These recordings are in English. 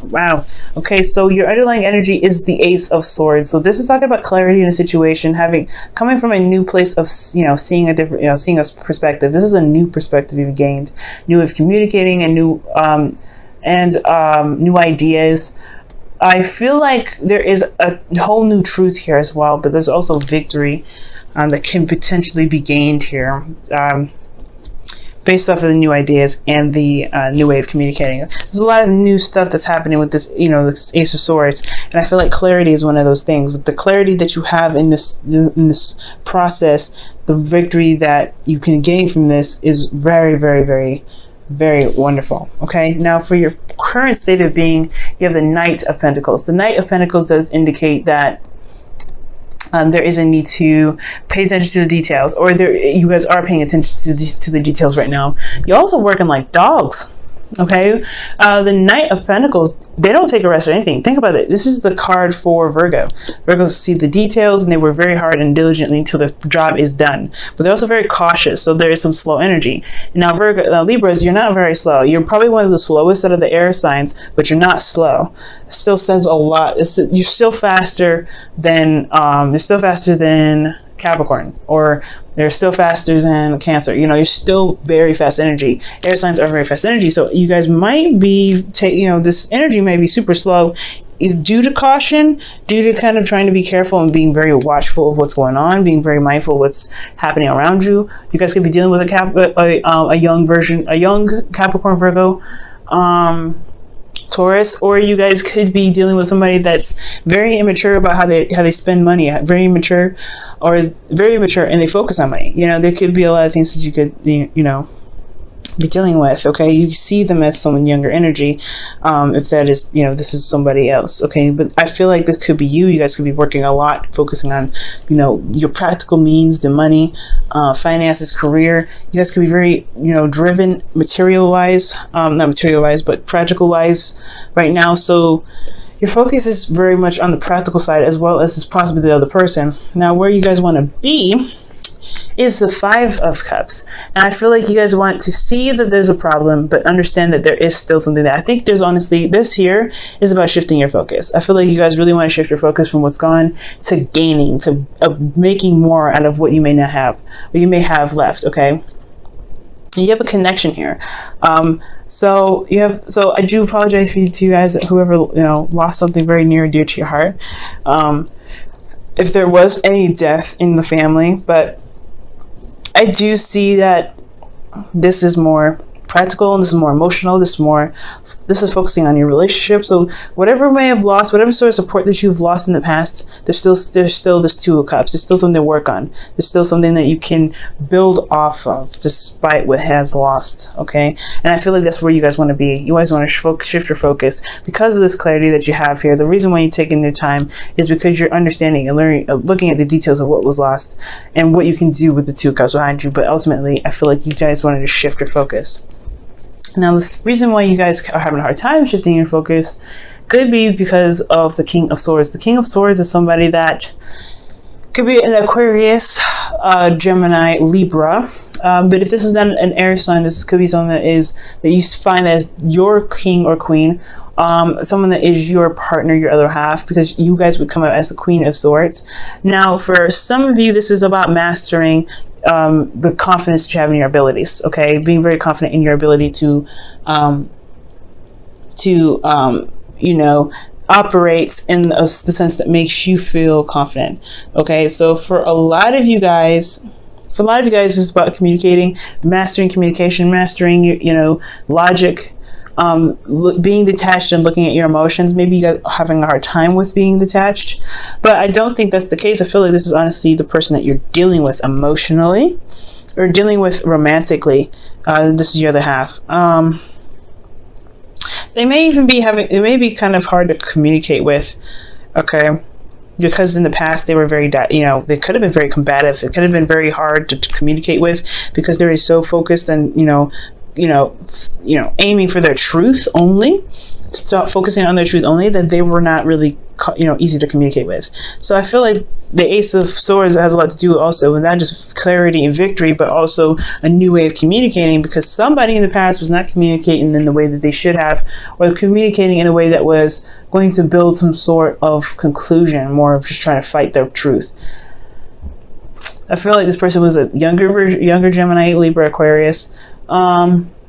Wow. Okay, so your underlying energy is the Ace of Swords. So this is talking about clarity in a situation, coming from a new place of, seeing a different, seeing a perspective. This is a new perspective you've gained, new way of communicating, and new ideas. I feel like there is a whole new truth here as well, but there's also victory that can potentially be gained here. Based off of the new ideas and the new way of communicating. There's a lot of new stuff that's happening with this, this Ace of Swords, and I feel like clarity is one of those things. With the clarity that you have in this process, the victory that you can gain from this is very, very, very, very wonderful. Okay, now for your current state of being, you have the Knight of Pentacles. The Knight of Pentacles does indicate that there is a need to pay attention to the details, or you guys are paying attention to the details right now. You're also working like dogs. Okay, the Knight of Pentacles, they don't take a rest or anything. Think about it. This is the card for Virgo. Virgos see the details and they work very hard and diligently until the job is done. But they're also very cautious, so there is some slow energy. Now, Libras, you're not very slow. You're probably one of the slowest out of the air signs, but you're not slow. It still says a lot. You're still faster than Capricorn, or they're still faster than Cancer. You're still very fast energy. Air signs are very fast energy, so you guys might be this energy may be super slow due to caution, due to kind of trying to be careful and being very watchful of what's going on, being very mindful of what's happening around you. You guys could be dealing with a young Capricorn, Virgo, Taurus, or you guys could be dealing with somebody that's very immature about how they spend money, very immature, and they focus on money. There could be a lot of things that you could be dealing with. Okay, you see them as someone younger energy, if that is this is somebody else. Okay, but I feel like this could be you. You guys could be working a lot, focusing on your practical means, the money, finances, career. You guys could be very driven material wise, not material wise, but practical wise right now. So your focus is very much on the practical side, as well as possibly the other person. Now, where you guys want to be is the Five of Cups, and I feel like you guys want to see that there's a problem, but understand that there is still something that I think there's honestly. This here is about shifting your focus. I feel like you guys really want to shift your focus from what's gone to gaining, to making more out of what you may not have, or you may have left. Okay, you have a connection here. So I do apologize to you guys, that whoever lost something very near and dear to your heart, if there was any death in the family, but I do see that this is more practical, and this is more emotional, this is focusing on your relationship. So whatever you may have lost, whatever sort of support that you've lost in the past, there's still this Two of Cups. There's still something to work on. There's still something that you can build off of despite what has lost. Okay, and I feel like that's where you guys want to be. You guys want to shift your focus because of this clarity that you have here. The reason why you're taking your time is because you're understanding and learning, looking at the details of what was lost and what you can do with the Two of Cups behind you. But ultimately, I feel like you guys wanted to shift your focus. Now, the reason why you guys are having a hard time shifting your focus could be because of the King of Swords. The King of Swords is somebody that could be an Aquarius, Gemini, Libra. But if this is not an air sign, this could be someone that you find as your king or queen, someone that is your partner, your other half, because you guys would come out as the Queen of Swords. Now, for some of you, this is about mastering the confidence that you have in your abilities. Okay, being very confident in your ability to operate in the sense that makes you feel confident. Okay, so for a lot of you guys, it's about communicating, mastering communication, mastering logic, being detached and looking at your emotions. Maybe you guys are having a hard time with being detached, but I don't think that's the case. I feel like this is honestly the person that you're dealing with emotionally or dealing with romantically. This is your other half. They may even be it may be kind of hard to communicate with. Okay, because in the past they were very, they could have been very combative. It could have been very hard to communicate with because they were so focused on, aiming for their truth only, stop focusing on their truth only, that they were not really easy to communicate with. So I feel like the Ace of Swords has a lot to do also with not just clarity and victory, but also a new way of communicating, because somebody in the past was not communicating in the way that they should have, or communicating in a way that was going to build some sort of conclusion, more of just trying to fight their truth. I feel like this person was a younger Gemini, Libra, Aquarius,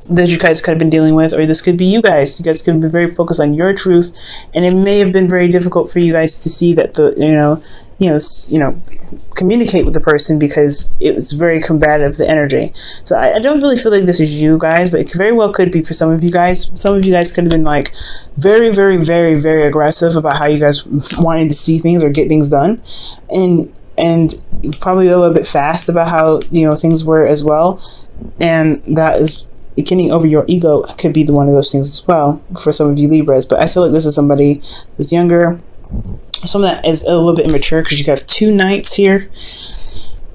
that you guys could have been dealing with, or this could be you guys. You guys could have been very focused on your truth, and it may have been very difficult for you guys to see that communicate with the person, because it was very combative, the energy. So I don't really feel like this is you guys, but it very well could be for some of you guys. Some of you guys could have been like very, very, very, very aggressive about how you guys wanted to see things or get things done, and probably a little bit fast about how things were as well, and that is getting over your ego could be one of those things as well for some of you Libras. But I feel like this is somebody who's younger, someone that is a little bit immature, because you have two knights here,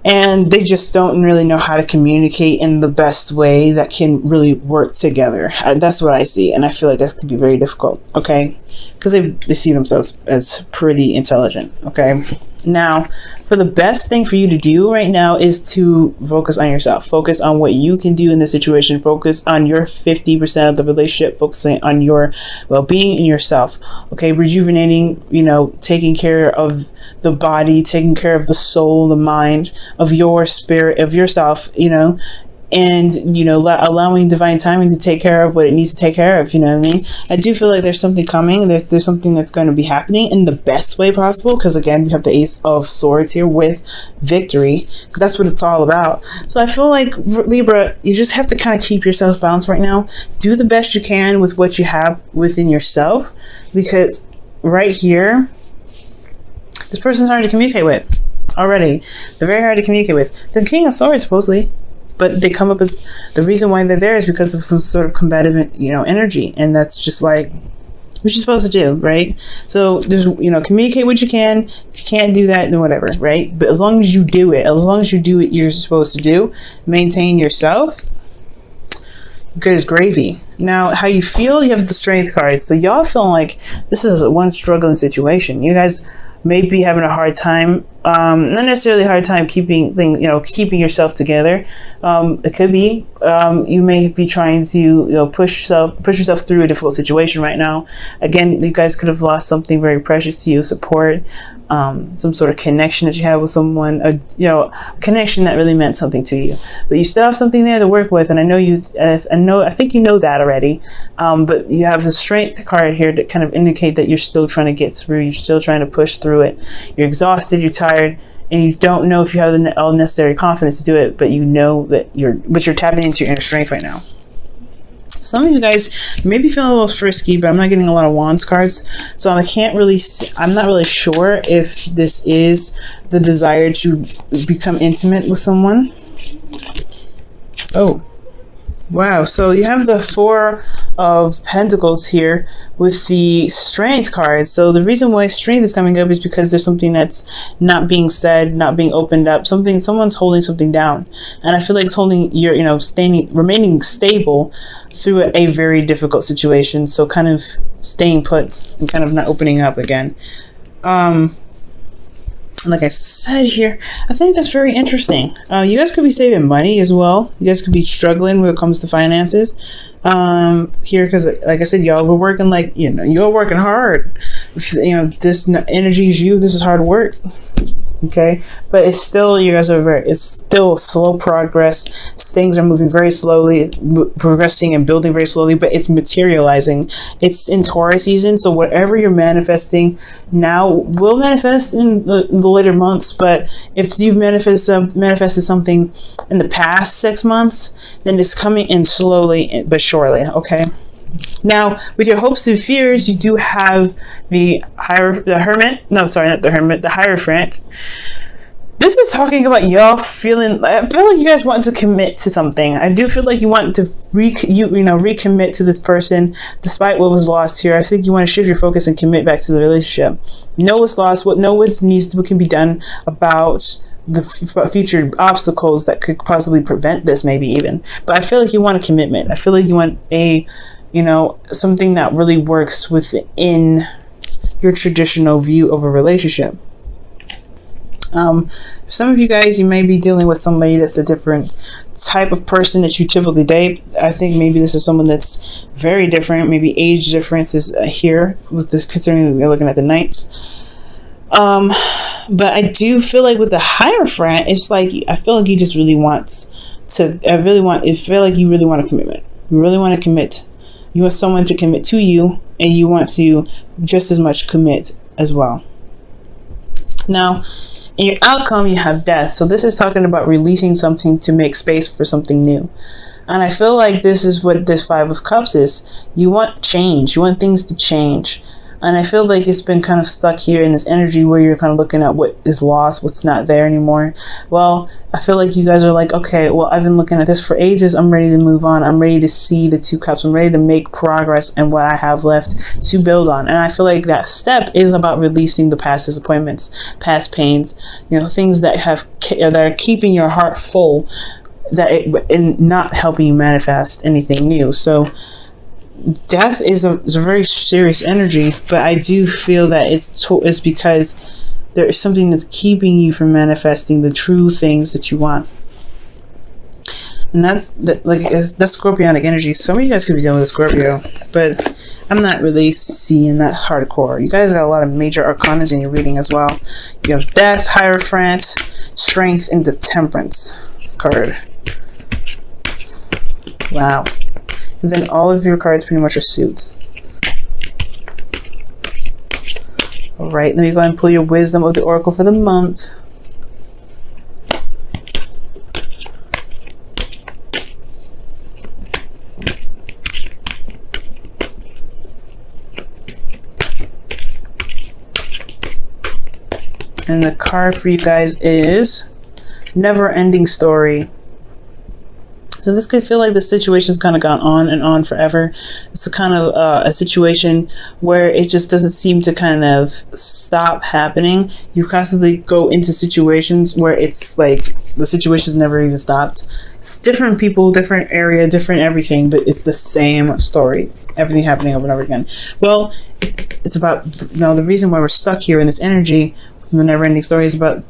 and they just don't really know how to communicate in the best way that can really work together. That's what I see, and I feel like that could be very difficult, okay, because they see themselves as pretty intelligent. Okay, now for the best thing for you to do right now is to focus on yourself. Focus on what you can do in this situation. Focus on your 50% of the relationship. Focusing on your well-being and yourself. Okay, rejuvenating, taking care of the body, taking care of the soul, the mind, of your spirit, of yourself, and allowing divine timing to take care of what it needs to take care of. You know what I mean? I do feel like there's something coming. There's something that's going to be happening in the best way possible, because again, we have the Ace of Swords here with victory. That's what it's all about. So I feel like Libra, you just have to kind of keep yourself balanced right now. Do the best you can with what you have within yourself, because right here, this person's hard to communicate with already. They're very hard to communicate with. The King of Swords, supposedly. But they come up as the reason why they're there is because of some sort of combative, energy. And that's just like what you're supposed to do, right? So just, communicate what you can. If you can't do that, then whatever, right? But as long as you do it, what you're supposed to do, maintain yourself, good as gravy. Now, how you feel, you have the Strength card. So y'all feeling like this is one struggling situation. You guys may be having a hard time, not necessarily a hard time keeping keeping yourself together. It could be you may be trying to push yourself through a difficult situation right now. Again, you guys could have lost something very precious to you, support, some sort of connection that you had with someone, a connection that really meant something to you. But you still have something there to work with, and I think you know that already. But you have the Strength card here to kind of indicate that you're still trying to get through. You're still trying to push through it. You're exhausted. You're tired. And you don't know if you have all necessary confidence to do it, but you know that you're tapping into your inner strength right now. Some of you guys may be feeling a little frisky, but I'm not getting a lot of Wands cards, so I'm not really sure if this is the desire to become intimate with someone. Oh, wow. So you have the Four of Pentacles here with the Strength card. So the reason why Strength is coming up is because there's something that's not being said, not being opened up. Someone's holding something down, and I feel like it's holding your, remaining stable through a very difficult situation. So kind of staying put and kind of not opening up again. Like I said here, I think that's very interesting. You guys could be saving money as well. You guys could be struggling when it comes to finances here, because like I said, y'all, we're working you're working hard. This energy is you. This is hard work. Okay, but it's still, it's still slow progress. Things are moving very slowly, progressing and building very slowly, but it's materializing. It's in Taurus season, so whatever you're manifesting now will manifest in the later months. But if you've manifested something in the past 6 months, then it's coming in slowly but surely. Okay. Now, with your hopes and fears, you do have the Hermit. No, sorry, not the Hermit. The Hierophant. This is talking about y'all feeling. I feel like you guys want to commit to something. I do feel like you want to recommit to this person, despite what was lost here. I think you want to shift your focus and commit back to the relationship. Know what's lost. What can be done about the future obstacles that could possibly prevent this, maybe even. But I feel like you want a commitment. I feel like you want a something that really works within your traditional view of a relationship. For some of you guys, you may be dealing with somebody that's a different type of person that you typically date. I think maybe this is someone that's very different. Maybe age difference is here with the, considering we're looking at the Knights. But I do feel like with the Hierophant, it's like I feel like he just really wants to. I feel like you really want a commitment. You really want to commit. You want someone to commit to you, and you want to just as much commit as well. Now, in your outcome, you have Death. So this is talking about releasing something to make space for something new. And I feel like this is what this Five of Cups is. You want change. You want things to change. And I feel like it's been kind of stuck here in this energy where you're kind of looking at what is lost, what's not there anymore. Well, I feel like you guys are like, okay, well, I've been looking at this for ages. I'm ready to move on. I'm ready to see the Two Cups. I'm ready to make progress and what I have left to build on. And I feel like that step is about releasing the past disappointments, past pains, things that are keeping your heart full, and not helping you manifest anything new. So Death is a very serious energy, but I do feel that it's because there is something that's keeping you from manifesting the true things that you want. And that's Scorpionic energy. Some of you guys could be dealing with a Scorpio, but I'm not really seeing that hardcore. You guys got a lot of major arcanas in your reading as well. You have Death, Hierophant, Strength, and the Temperance card. Wow. And then all of your cards pretty much are suits. Alright, let me go ahead and pull your Wisdom of the Oracle for the month. And the card for you guys is Never Ending Story. So this could feel like the situation's kind of gone on and on forever. It's a kind of a situation where it just doesn't seem to kind of stop happening. You constantly go into situations where it's like the situation's never even stopped. It's different people, different area, different everything, but it's the same story. Everything happening over and over again. Well, it's about, the reason why we're stuck here in this energy, the never-ending story, is about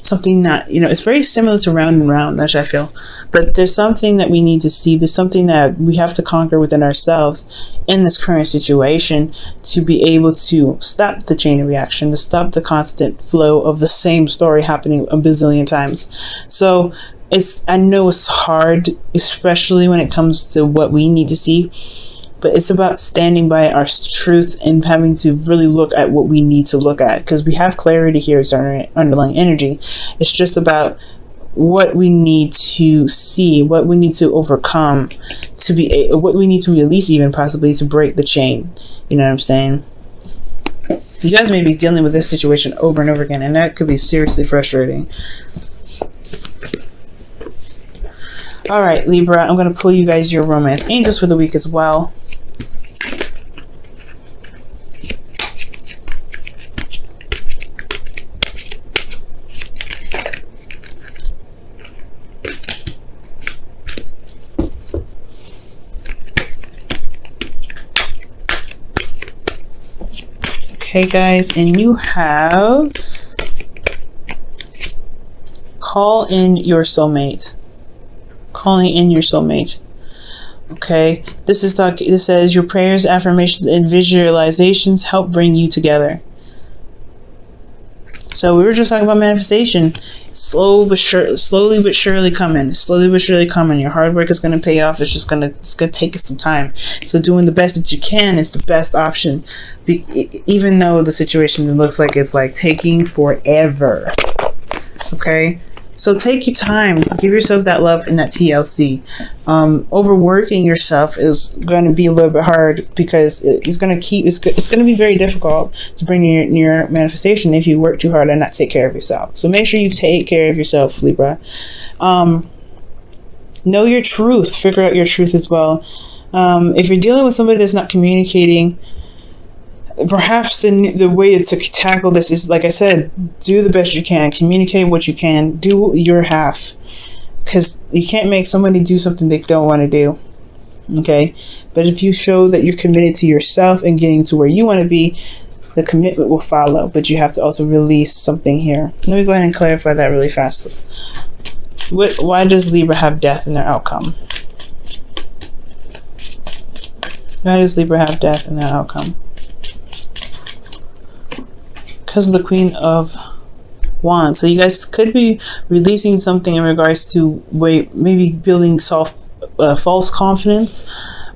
something that, it's very similar to Round and Round, that's I feel. But there's something that we need to see. There's something that we have to conquer within ourselves in this current situation to be able to stop the chain of reaction, to stop the constant flow of the same story happening a bazillion times. So I know it's hard, especially when it comes to what we need to see. But it's about standing by our truth and having to really look at what we need to look at, because we have clarity here as our underlying energy. It's just about what we need to see, what we need to overcome, what we need to release, even possibly to break the chain. You know what I'm saying? You guys may be dealing with this situation over and over again, and that could be seriously frustrating. All right, Libra, I'm going to pull you guys your romance angels for the week as well. Okay, guys, and you have call in your soulmate. Calling in your soulmate. Okay, this says your prayers, affirmations, and visualizations help bring you together. So we were just talking about manifestation. Slowly but surely coming. Slowly but surely coming. Your hard work is going to pay off. It's going to take us some time. So doing the best that you can is the best option. Even though the situation looks like it's like taking forever. Okay? So take your time. Give yourself that love and that TLC. Overworking yourself is going to be a little bit hard, because it's going to be very difficult to bring your manifestation if you work too hard and not take care of yourself. So make sure you take care of yourself, Libra. Know your truth. Figure out your truth as well. If you're dealing with somebody that's not communicating, perhaps the way to tackle this is, like I said, do the best you can. Communicate what you can. Do your half. Because you can't make somebody do something they don't want to do. Okay? But if you show that you're committed to yourself and getting to where you want to be, The commitment will follow, but you have to also release something here. Let me go ahead and clarify that really fast. Why does Libra have death in their outcome? Why does Libra have death in their outcome? Because of the Queen of Wands. So you guys could be releasing something in regards to maybe building false confidence,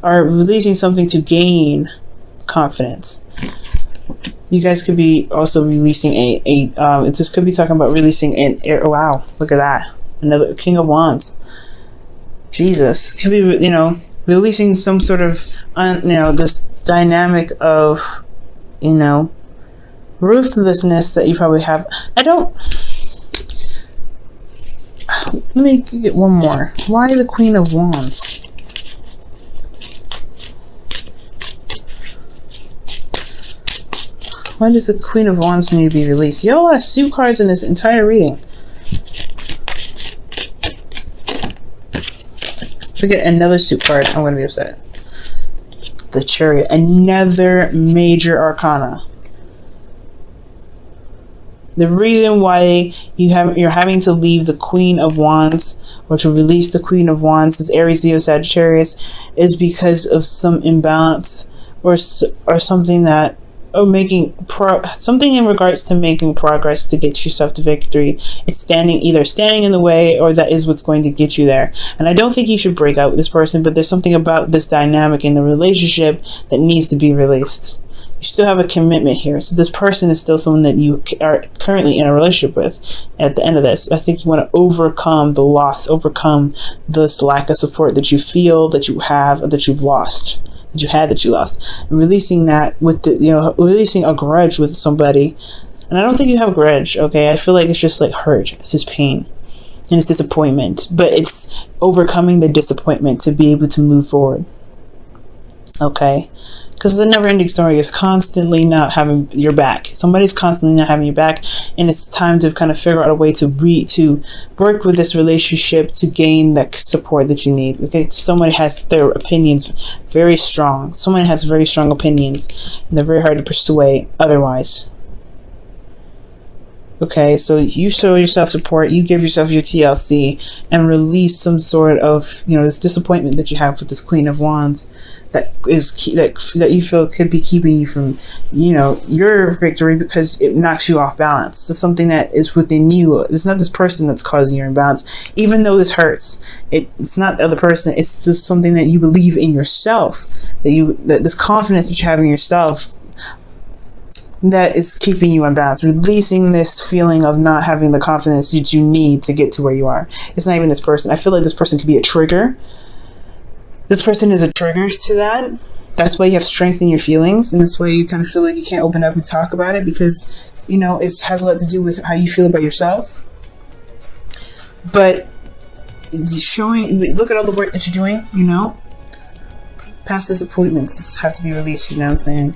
or releasing something to gain confidence. You guys could be also releasing this could be talking about releasing oh wow, look at that, another King of Wands. Jesus, could be, you know, releasing some sort of this dynamic of, you know, ruthlessness that you probably have. Let me get one more. Why the Queen of Wands? Why does the Queen of Wands need to be released? You have a lot of suit cards in this entire reading. If we get another suit card, I'm going to be upset. The Chariot. Another major arcana. The reason why you're having to leave the Queen of Wands, or to release the Queen of Wands, as Aries, Leo, Sagittarius, is because of some imbalance, or something that, or something in regards to making progress to get yourself to victory. It's either standing in the way, or that is what's going to get you there. And I don't think you should break out with this person, but there's something about this dynamic in the relationship that needs to be released. You still have a commitment here. So this person is still someone that you are currently in a relationship with. At the end of this, I think you want to overcome the loss, overcome this lack of support that you feel that you have, or that you've lost, that you had, that you lost. And releasing that with releasing a grudge with somebody. And I don't think you have a grudge, okay? I feel like it's just like hurt. It's just pain. And it's disappointment. But it's overcoming the disappointment to be able to move forward. Okay? Because it's a never-ending story. It's constantly not having your back. Somebody's constantly not having your back, and it's time to kind of figure out a way to work with this relationship to gain that support that you need. Okay, somebody has their opinions very strong. Someone has very strong opinions, and they're very hard to persuade otherwise. Okay, so you show yourself support, you give yourself your TLC, and release some sort of, this disappointment that you have with this Queen of Wands. That you feel could be keeping you from, your victory, because it knocks you off balance. It's something that is within you. It's not this person that's causing your imbalance. Even though this hurts, it's not the other person. It's just something that you believe in yourself. That this confidence that you have in yourself, that is keeping you unbalanced. Releasing this feeling of not having the confidence that you need to get to where you are. It's not even this person. I feel like this person could be a trigger. This person is a trigger to that. That's why you have strength in your feelings, and that's why you kind of feel like you can't open up and talk about it, because, it has a lot to do with how you feel about yourself. But look at all the work that you're doing, past disappointments have to be released, you know what I'm saying?